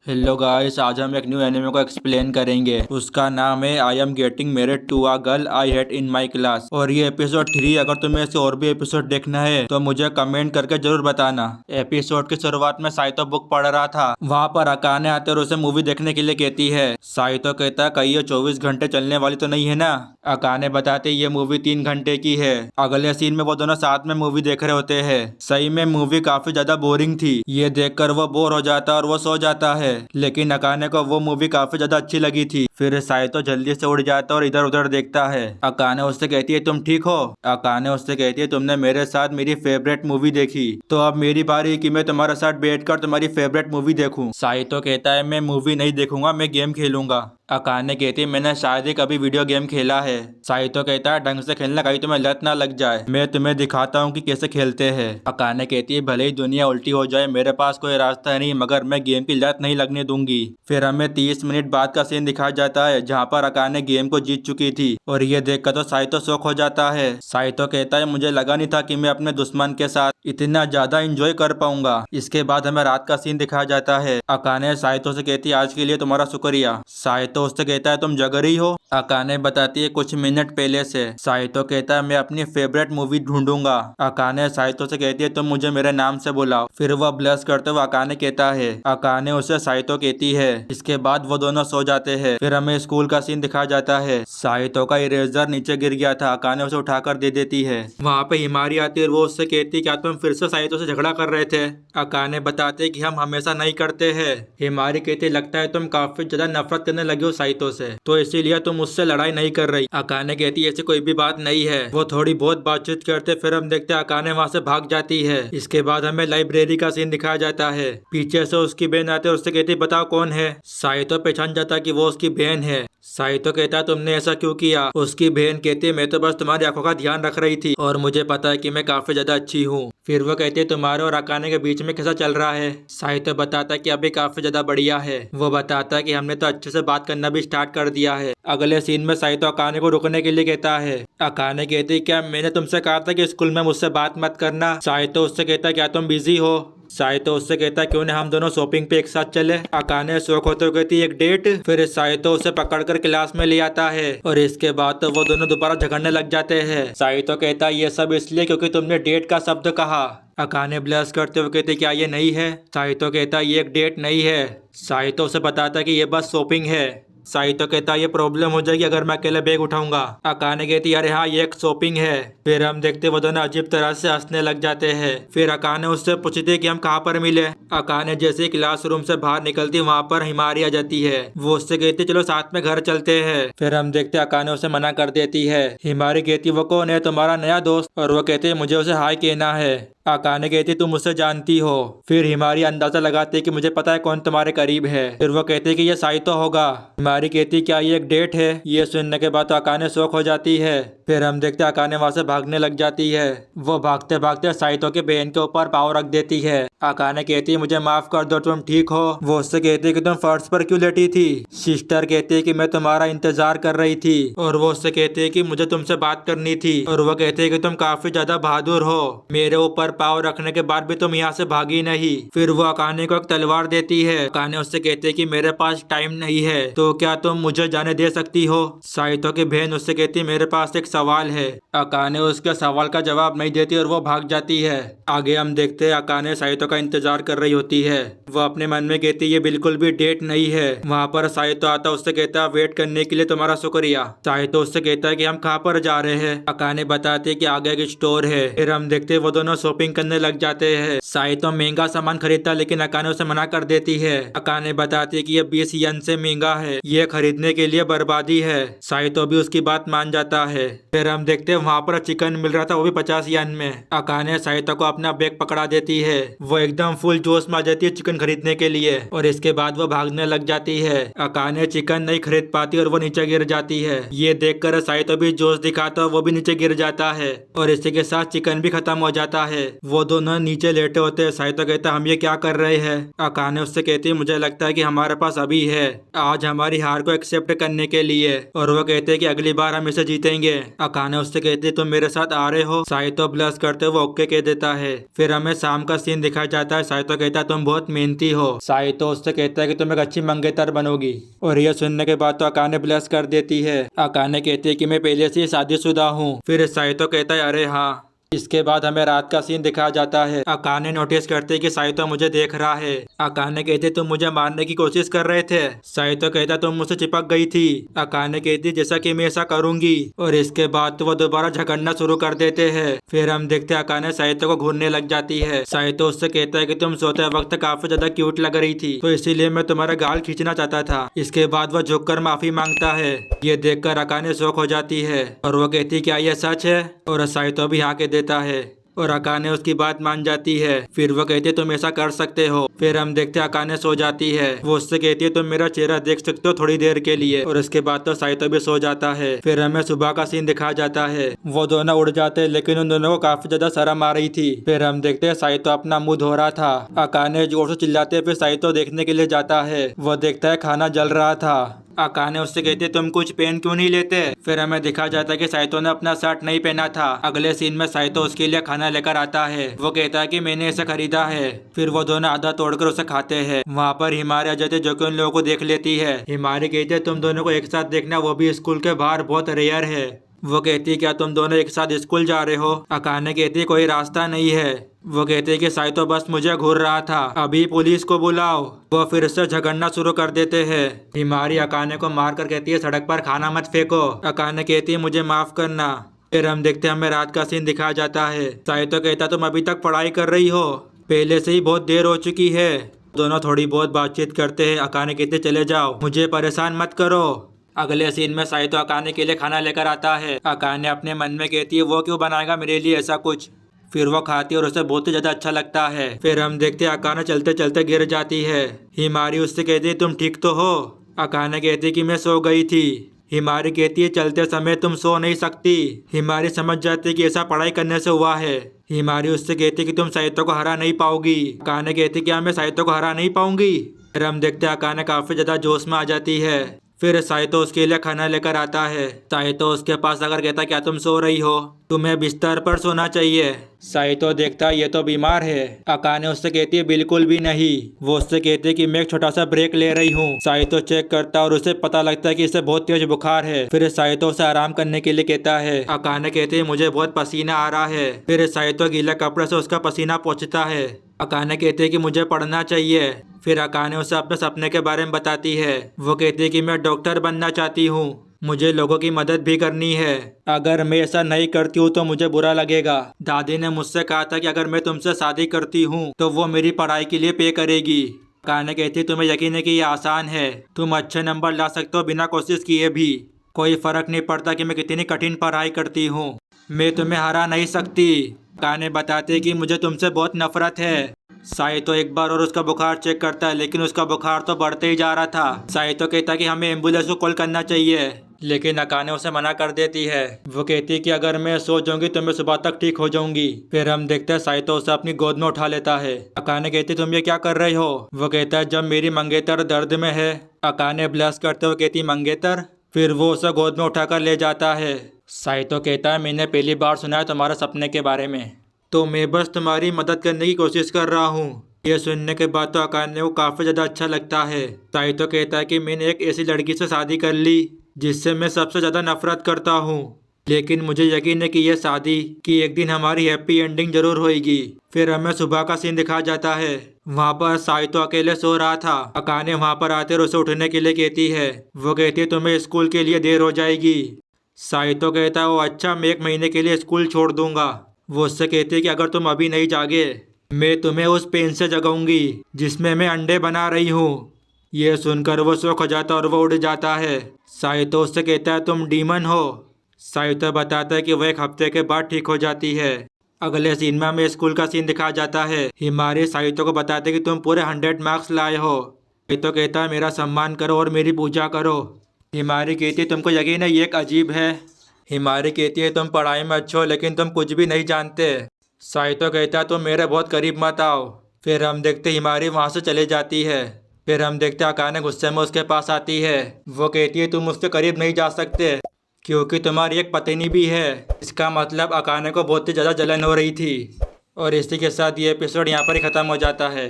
Hello guys, आज हम एक न्यू एनिमे को एक्सप्लेन करेंगे। उसका नाम है I am getting married to a girl I hate in my class. और ये एपिसोड 3। अगर तुम्हें ऐसे और भी एपिसोड देखना है तो मुझे कमेंट करके जरूर बताना। एपिसोड की शुरुआत में साइतो बुक पढ़ रहा था। वहाँ पर अकाने आते और उसे मूवी देखने के लिए कहती है। साइतो कहता है कहीं ये 24 घंटे चलने वाली तो नहीं है ना। अकाने बताते ये मूवी 3 घंटे की है। अगले सीन में वो दोनों साथ में मूवी देख रहे होते हैं। सही में मूवी काफी ज्यादा बोरिंग थी। ये देखकर वो बोर हो जाता और वो सो जाता है। लेकिन अकाने को वो मूवी काफी ज्यादा अच्छी लगी थी। फिर साइतो जल्दी से उड़ जाता और इधर उधर देखता है। अकाने उससे कहती है तुम ठीक हो। अकाने उससे कहती है तुमने मेरे साथ मेरी फेवरेट मूवी देखी, तो अब मेरी बारी कि मैं तुम्हारे साथ बैठकर तुम्हारी फेवरेट मूवी देखूं। साइतो कहता है मैं मूवी नहीं देखूंगा, मैं गेम खेलूंगा। अकाने कहती है मैंने शायद ही कभी वीडियो गेम खेला है। साइतो कहता है ढंग से खेलना, कहीं तुम्हें लत ना लग जाए, मैं तुम्हें दिखाता हूँ कि कैसे खेलते हैं। अकाने कहती है भले ही दुनिया उल्टी हो जाए मेरे पास कोई रास्ता नहीं, मगर मैं गेम की लत नहीं लगने दूंगी। फिर हमें 30 मिनट बाद का सीन दिखाया जाता है जहाँ पर अकाने गेम को जीत चुकी थी। और ये देखकर तो साइतो शौक हो जाता है। साइतो कहता है मुझे लगा नहीं था कि मैं अपने दुश्मन के साथ इतना ज्यादा एंजॉय कर पाऊंगा। इसके बाद हमें रात का सीन दिखाया जाता है। अकाने साइतो से कहती है आज के लिए तुम्हारा शुक्रिया। साइतो उससे कहता है तुम जग रही हो। अकाने बताती है कुछ मिनट पहले से। साइतो कहता है मैं अपनी फेवरेट मूवी ढूंढूंगा। अकाने साइतो से कहती है तुम मुझे मेरे नाम से बुलाओ। फिर वह ब्लश करते हुए अकाने कहता है। अकाने उसे साइतो कहती है। इसके बाद वो दोनों सो जाते हैं। फिर हमें स्कूल का सीन दिखाया जाता है। साइतो का इरेजर नीचे गिर गया था। अकाने उसे उठाकर दे देती है। वहाँ पे हिमारी आती है और वो उससे कहती है क्या तुम फिर से साइतो से झगड़ा कर रहे थे। अकाने बताते कि हम हमेशा नहीं करते हैं। हिमारी कहती लगता है तुम काफी ज्यादा नफरत करने लगे हो साइतो से, तो इसीलिए तुम मुझसे लड़ाई नहीं कर रही। अकाने कहती ऐसी कोई भी बात नहीं है। वो थोड़ी बहुत बातचीत करते फिर हम देखते अकाने वहाँ से भाग जाती है। इसके बाद हमें लाइब्रेरी का सीन दिखाया जाता है। पीछे से उसकी बहन आते और उससे कहती बताओ कौन है। साइतो पहचान जाता कि वो उसकी बहन है। साइतो कहता है तुमने ऐसा क्यों किया। उसकी बहन कहती है मैं तो बस तुम्हारी आंखों का ध्यान रख रही थी और मुझे पता है कि मैं काफी ज्यादा अच्छी हूँ। फिर वो कहती है तुम्हारे और अकाने के बीच में कैसा चल रहा है। साइतो बताता है कि अभी काफी ज्यादा बढ़िया है। वो बताता है कि हमने तो अच्छे से बात करना भी स्टार्ट कर दिया है। अगले सीन में साइतो अकाने को रुकने के लिए कहता है। अकाने कहती है क्या मैंने तुमसे कहा था कि स्कूल में मुझसे बात मत करना। साइतो उससे कहता है क्या तुम बिजी हो। साइतो उससे कहता है क्यों ना हम दोनों शॉपिंग पे एक साथ चले। अकाने शौक होते हुए कहती है एक डेट। फिर साइतो उसे पकड़कर क्लास में ले आता है और इसके बाद तो वो दोनों दोबारा झगड़ने लग जाते हैं। साइतो कहता है ये सब इसलिए क्योंकि तुमने डेट का शब्द कहा। अकाने ब्लश करते हुए कहते क्या ये नहीं है। साइतो कहता है ये एक डेट नहीं है। साइतो उसे बताता है कि ये बस शॉपिंग है। साइतो कहता है ये प्रॉब्लम हो जाएगी अगर मैं अकेले बैग उठाऊंगा। अकाने कहती अरे हाँ ये एक शॉपिंग है। फिर हम देखते वो दोनों अजीब तरह से हंसने लग जाते हैं। फिर अकाने उससे पूछती है कि हम कहाँ पर मिले। अकाने जैसे ही क्लासरूम से बाहर निकलती वहाँ पर हिमारी आ जाती है। वो उससे कहती चलो साथ में घर चलते हैं। फिर हम देखते अकाने उसे मना कर देती है। हिमारी कहती वो कौन है तुम्हारा नया दोस्त। और वो कहते मुझे उसे हाय कहना है। अकाने कहती तुम मुझसे जानती हो। फिर हिमारी अंदाजा लगाती है कि मुझे पता है कौन तुम्हारे करीब है। फिर वो कहते कि ये साइतो होगा। हिमारी कहती क्या ये एक डेट है। ये सुनने के बाद तो अकाने शौक हो जाती है। फिर हम देखते अकाने वहां से भागने लग जाती है। वो भागते भागते साइतो के बहन के ऊपर पाँव रख देती है। अकाने कहती है मुझे माफ कर दो, तुम ठीक हो। वो उससे कहती है कि तुम फर्श पर क्यों लेटी थी। सिस्टर कहती है कि मैं तुम्हारा इंतजार कर रही थी। और वो उससे कहती है कि मुझे तुमसे बात करनी थी। और वो कहते है कि तुम काफी ज्यादा बहादुर हो, मेरे ऊपर पाँव रखने के बाद भी तुम यहाँ से भागी नहीं। फिर वो अकाने को एक तलवार देती है। अकाने उससे कहते है कि मेरे पास टाइम नहीं है, तो क्या तुम मुझे जाने दे सकती हो। साइतो की बहन उससे कहती मेरे पास एक सवाल है। अकाने उसके सवाल का जवाब नहीं देती और वो भाग जाती है। आगे हम देखते हैं अकाने साइतो का इंतजार कर रही होती है। वो अपने मन में कहती ये बिल्कुल भी डेट नहीं है। वहाँ पर साइतो आता उससे कहता वेट करने के लिए तुम्हारा शुक्रिया। साइतो उससे कहता है कि हम कहाँ पर जा रहे हैं। अकाने बताते कि आगे एक स्टोर है। फिर हम देखते वो दोनों शॉपिंग करने लग जाते हैं। साइतो महंगा सामान खरीदता लेकिन अकाने उसे मना कर देती है। अकाने बताती है कि ये 20 येन से महंगा है, ये खरीदने के लिए बर्बादी है। साइतो भी उसकी बात मान जाता है। फिर हम देखते हैं वहाँ पर चिकन मिल रहा था, वो भी 50 येन में। अकाने साइतो को अपना बैग पकड़ा देती है। वो एकदम फुल जोश में आ जाती है चिकन खरीदने के लिए और इसके बाद वो भागने लग जाती है। अकाने चिकन नहीं खरीद पाती और वो नीचे गिर जाती है। ये देखकर साइतो भी जोश दिखाता है, वो भी नीचे गिर जाता है और इसी के साथ चिकन भी खत्म हो जाता है। वो दोनों नीचे लेटे होते हैं। साहित्य कहता है हम ये क्या कर रहे हैं। अकाने उससे कहती है मुझे लगता है कि हमारे पास अभी है आज हमारी हार को एक्सेप्ट करने के लिए, और वो कहते हैं कि अगली बार हम इसे जीतेंगे। अकाने उससे कहती है तुम मेरे साथ आ रहे हो। साहित्य ब्लश करते हुए ओके कह देता है। फिर हमें शाम का सीन दिखाया जाता है। साहित्य कहता है तुम बहुत मेहनती हो। साहित्य उससे कहता है कि तुम एक अच्छी मंगेतर बनोगी, और यह सुनने के बाद तो अकाने ब्लश कर देती है। अकाने कहती है कि मैं पहले से ही शादीशुदा हूँ। फिर साहित्य कहता है अरे हाँ। इसके बाद हमें रात का सीन दिखाया जाता है। अकाने नोटिस करते कि साहित्य मुझे देख रहा है। अकाने कहते तुम मुझे मारने की कोशिश कर रहे थे। साहित्य कहता तुम मुझसे चिपक गई थी। अकाने कहती जैसा कि मैं ऐसा करूंगी, और इसके बाद तो वो दोबारा झगड़ना शुरू कर देते हैं। फिर हम देखते अकाने साहित्य को घूरने लग जाती है। साहित्य उससे कहता है कि तुम सोते वक्त काफी ज्यादा क्यूट लग रही थी, तो इसीलिए मैं तुम्हारा गाल खींचना चाहता था। इसके बाद वह झुककर माफी मांगता है। ये देखकर अकाने शौक हो जाती है, और वो कहती क्या ये सच है, और साहित्य भी हाँ के देता है, और अकाने उसकी बात मान जाती है। फिर वो कहती है तुम ऐसा कर सकते हो। फिर हम देखते अकाने सो जाती है। वो उससे कहती है तुम मेरा चेहरा देख सकते हो थोड़ी देर के लिए, और इसके बाद तो साहित्य भी सो जाता है। फिर हमें सुबह का सीन दिखाया जाता है। वो दोनों उड़ जाते हैं, लेकिन उन दोनों को काफी ज्यादा शर्म आ रही थी। फिर हम देखते हैं साहित्य अपना मुंह धो रहा था। अकाने जोर से चिल्लाते फिर साहित्य देखने के लिए जाता है। वो देखता है खाना जल रहा था। अकाने उससे कहते तुम कुछ पहन क्यों नहीं लेते। फिर हमें दिखा जाता है कि साहित्य ने अपना शर्ट नहीं पहना था। अगले सीन में साहित्य उसके लिए खाना लेकर आता है। वो कहता है कि मैंने इसे खरीदा है। फिर वो दोनों आधा तोड़कर उसे खाते हैं। वहाँ पर हिमारी आ जाती है जो कि उन लोगों को देख लेती है। हिमारी कहती है तुम दोनों को एक साथ देखना वो भी स्कूल के बाहर बहुत रेयर है। वो कहती है क्या तुम दोनों एक साथ स्कूल जा रहे हो। अकाने कहती है कोई रास्ता नहीं है। वो कहते हैं कि साहित्य बस मुझे घूर रहा था, अभी पुलिस को बुलाओ। वो फिर से झगड़ना शुरू कर देते हैं। हिमारी अकाने को मार कर कहती है सड़क पर खाना मत फेंको। अकाने कहती है मुझे माफ करना। फिर हम देखते हैं हमें रात का सीन दिखाया जाता है। साहित्य कहता तुम अभी तक पढ़ाई कर रही हो, पहले से ही बहुत देर हो चुकी है। दोनों थोड़ी बहुत बातचीत करते हैं। अकाने कहते चले जाओ, मुझे परेशान मत करो। अगले सीन में साहित्य अकाने के लिए खाना लेकर आता है। अकाने अपने मन में कहती है वो क्यों बनाएगा मेरे लिए ऐसा कुछ। फिर वो खाती है और उसे बहुत ही ज्यादा अच्छा लगता है। फिर हम देखते हैं अकाने चलते चलते गिर जाती है। हिमारी उससे कहती है तुम ठीक तो हो। अकाने कहती है कि मैं सो गई थी। हिमारी कहती है चलते समय तुम सो नहीं सकती। हिमारी समझ जाती है कि ऐसा पढ़ाई करने से हुआ है। हिमारी उससे कहती है कि तुम साहित्य को हरा नहीं पाओगी। अकाने कहती है क्या मैं साहित्य को हरा नहीं पाऊंगी। फिर हम देखते हैं अकाने काफी ज्यादा जोश में आ जाती है। फिर साहित्य उसके लिए खाना लेकर आता है। साहित्य उसके पास अगर कहता क्या तुम सो रही हो, तुम्हें बिस्तर पर सोना चाहिए। साहित्य देखता है ये तो बीमार है। अकाने उससे कहती है बिल्कुल भी नहीं। वो उससे कहती है कि मैं एक छोटा सा ब्रेक ले रही हूँ। साहित्य चेक करता है और उसे पता लगता है कि इसे बहुत तेज बुखार है। फिर साहित्य उसे आराम करने के लिए कहता है। अकाने कहती है मुझे बहुत पसीना आ रहा है। फिर साहित्य गीले कपड़े से उसका पसीना पोंछता है। अकाने कहती है कि मुझे पढ़ना चाहिए। फिर अकाने उसे अपने सपने के बारे में बताती है। वो कहती है कि मैं डॉक्टर बनना चाहती हूँ, मुझे लोगों की मदद भी करनी है। अगर मैं ऐसा नहीं करती हूँ तो मुझे बुरा लगेगा। दादी ने मुझसे कहा था कि अगर मैं तुमसे शादी करती हूँ तो वो मेरी पढ़ाई के लिए पे करेगी। अकाने कहती तुम्हें यकीन है कि ये आसान है, तुम अच्छे नंबर ला सकते हो बिना कोशिश किए भी। कोई फर्क नहीं पड़ता कि मैं कितनी कठिन पढ़ाई करती हूँ, मैं तुम्हें हरा नहीं सकती। अकाने बताते कि मुझे तुमसे बहुत नफरत है। साहित्य एक बार और उसका बुखार चेक करता है, लेकिन उसका बुखार तो बढ़ते ही जा रहा था। साहित्य कहता है कि हमें एम्बुलेंस को कॉल करना चाहिए, लेकिन अकाने उसे मना कर देती है। वो कहती है कि अगर मैं सो जाऊंगी तो मैं सुबह तक ठीक हो जाऊंगी। फिर हम देखते हैं साहित्य उसे अपनी गोद में उठा लेता है। अकाने कहती तुम ये क्या कर रहे हो। वो कहता है जब मेरी मंगेतर दर्द में है। अकाने ब्लश करते हुए कहती मंगेतर। फिर वो उसे गोद में उठाकर ले जाता है। साहित्य कहता है मैंने पहली बार सुना है तुम्हारे सपने के बारे में, तो मैं बस तुम्हारी मदद करने की कोशिश कर रहा हूँ। यह सुनने के बाद तो अकाने को काफी ज्यादा अच्छा लगता है। साहित्य कहता है कि मैंने एक ऐसी लड़की से शादी कर ली जिससे मैं सबसे ज्यादा नफरत करता हूँ, लेकिन मुझे यकीन है कि यह शादी की एक दिन हमारी हैप्पी एंडिंग जरूर होगी। फिर हमें सुबह का सीन दिखाया जाता है। वहाँ पर साहित्य अकेले सो रहा था। अकाने वहाँ पर आते और उसे उठने के लिए कहती है। वो कहती है तुम्हें स्कूल के लिए देर हो जाएगी। साहित्य कहता है वो अच्छा, मैं 1 महीने के लिए स्कूल छोड़ दूंगा। वो उससे कहती है कि अगर तुम अभी नहीं जागे मैं तुम्हें उस पेन से जगाऊंगी जिसमें मैं अंडे बना रही हूँ। ये सुनकर वो शौक हो जाता है और वो उड़ जाता है। साहित्य उससे कहता है तुम डीमन हो। साहित्य बताता है कि वह 1 हफ्ते के बाद ठीक हो जाती है। अगले सीन में हमें स्कूल का सीन दिखाया जाता है। हिमारी साहित्य को बताते कि तुम पूरे 100 मार्क्स लाए हो। साहित्य कहता है मेरा सम्मान करो और मेरी पूजा करो। हिमारी कहती है तुमको यकीन है ये एक अजीब है। हिमारी कहती है तुम पढ़ाई में अच्छे हो लेकिन तुम कुछ भी नहीं जानते। साहितो कहता है तुम मेरे बहुत करीब मत आओ। फिर हम देखते हिमारी वहाँ से चले जाती है। फिर हम देखते अकाने गुस्से में उसके पास आती है। वो कहती है तुम उसके करीब नहीं जा सकते क्योंकि तुम्हारी एक पत्नी भी है। इसका मतलब अकाने को बहुत ही ज़्यादा जलन हो रही थी। और इसी के साथ ये एपिसोड यहाँ पर ही ख़त्म हो जाता है।